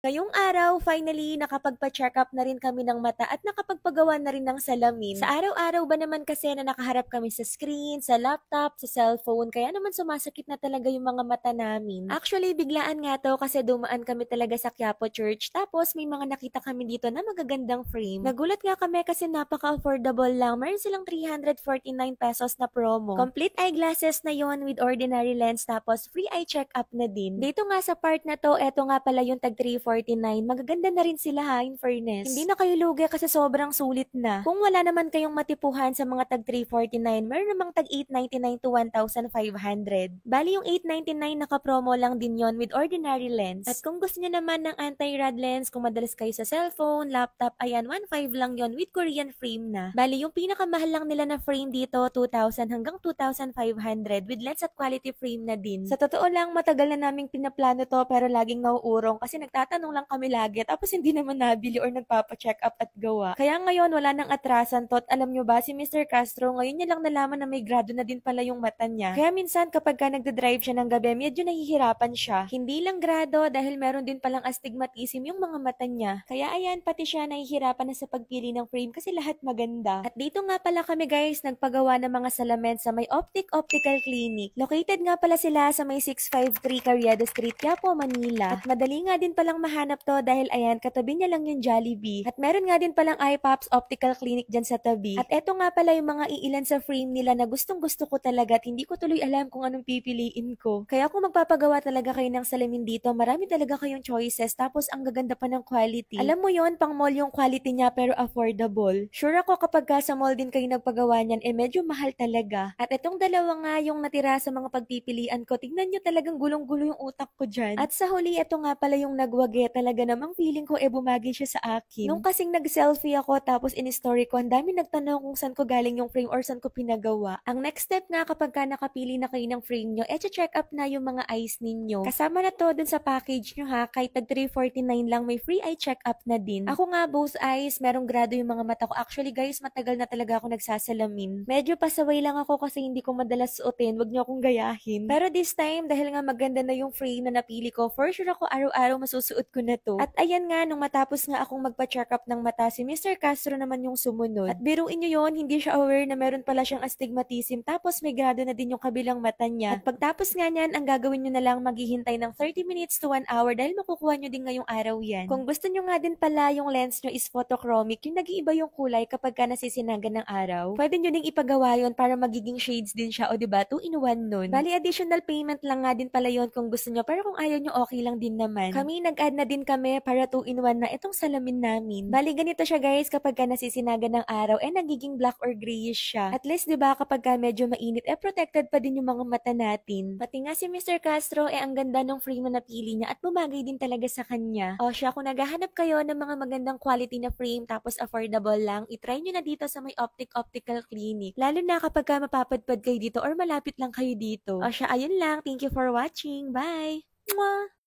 Ngayong araw, finally, nakapagpa-check up na rin kami ng mata at nakapagpagawa na rin ng salamin. Sa araw-araw ba naman kasi na nakaharap kami sa screen, sa laptop, sa cellphone, kaya naman sumasakit na talaga yung mga mata namin. Actually, biglaan nga to kasi dumaan kami talaga sa Quiapo Church, tapos may mga nakita kami dito na magagandang frame. Nagulat nga kami kasi napaka-affordable lang. Meron silang 349 pesos na promo. Complete eyeglasses na yon with ordinary lens, tapos free eye check-up na din. Dito nga sa part na to, eto nga pala yung tag 349. Magaganda na rin sila ha, in fairness. Hindi na kayo lugi kasi sobrang sulit na. Kung wala naman kayong matipuhan sa mga tag 349, meron namang tag 899 to 1,500. Bali yung 899 naka-promo lang din yon with ordinary lens. At kung gusto niyo naman ng anti-rad lens, kung madalas kayo sa cellphone, laptop, ayan, 1,500 lang yon with Korean frame na. Bali yung pinakamahal lang nila na frame dito, 2,000 hanggang 2,500 with lens at quality frame na din. Sa totoo lang, matagal na naming pinaplano to pero laging nauurong kasi nagtatanong lang kami lagi tapos hindi naman nabili or nagpapa-check up at gawa. Kaya ngayon wala nang atrasan to at alam nyo ba si Mr. Castro ngayon niya lang nalaman na may grado na din pala yung mata niya. Kaya minsan kapag ka nagda-drive siya ng gabi medyo nahihirapan siya. Hindi lang grado dahil meron din palang astigmatism yung mga mata niya. Kaya ayan pati siya nahihirapan na sa pagpili ng frame kasi lahat maganda. At dito nga pala kami guys nagpagawa ng mga salamin sa may Optical Clinic. Located nga pala sila sa may 653 Carriedo Street, Quiapo, Manila. At madali nga din palang mahanap to dahil ayan, katabi niya lang yung Jollibee. At meron nga din palang iPops Optical Clinic dyan sa tabi. At eto nga pala yung mga iilan sa frame nila na gustong gusto ko talaga at hindi ko tuloy alam kung anong pipiliin ko. Kaya kung magpapagawa talaga kayo ng salamin dito, marami talaga kayong choices tapos ang gaganda pa ng quality. Alam mo yon pang mall yung quality niya pero affordable. Sure ako kapag ka sa mall din kayo nagpagawa niyan, medyo mahal talaga. At etong dalawa nga yung natira sa mga pagpipilian ko, tignan nyo talagang gulong-gulo yung utak ko dyan. At sa huli, eto nga pala yung nagwagi. Talaga namang feeling ko bumagi siya sa akin. Nung kasing nag-selfie ako tapos in-story ko, ang dami nagtanong kung saan ko galing yung frame or saan ko pinagawa. Ang next step nga kapag ka nakapili na kayo ng frame nyo, check up na yung mga eyes ninyo. Kasama na to dun sa package nyo ha, kahit tag 349 lang may free eye check up na din. Ako nga both eyes, merong grado yung mga mata ko. Actually guys, matagal na talaga ako nagsasalamin. Medyo pasaway lang ako kasi hindi ko madalas suotin, wag niyo akong gayahin. Pero this time, dahil nga maganda na yung frame na napili ko, for sure ako araw-araw masusuot ko na to. At ayan nga, nung matapos nga akong magpa-check up ng mata, si Mr. Castro naman yung sumunod. At biruin nyo yon, hindi siya aware na meron pala siyang astigmatism, tapos may grado na din yung kabilang mata niya. At pagtapos nga niyan, ang gagawin nyo na lang maghihintay ng 30 minutes to 1 hour dahil makukuha nyo din ngayong araw yan. Kung gusto nyo nga din pala yung lens nyo is photochromic, yung nag-iiba yung kulay kapag ka nasisinagan ng araw, pwede nyo ding ipagawa yon para magiging shades din siya o diba 2 in 1 nun. Bali additional payment lang nga din pala yon kung gusto nyo pero kung ayaw nyo okay lang din naman. Kami nag-add na din kami para 2 in 1 na itong salamin namin. Bali ganito siya guys kapag ka nasisinagan ng araw nagiging black or grayish siya. At least diba kapag ka medyo mainit protected pa din yung mga mata natin. Pati nga si Mr. Castro ang ganda ng frame na napili niya at bumagay din talaga sa kanya. O siya kung naghahanap kayo ng mga magandang quality na frame tapos affordable lang, itry nyo na dito sa may Optical Clinic. Lalo na kapag ka mapapadpad kayo dito or malapit lang kayo dito. O siya, ayun lang. Thank you for watching. Bye! Mwah!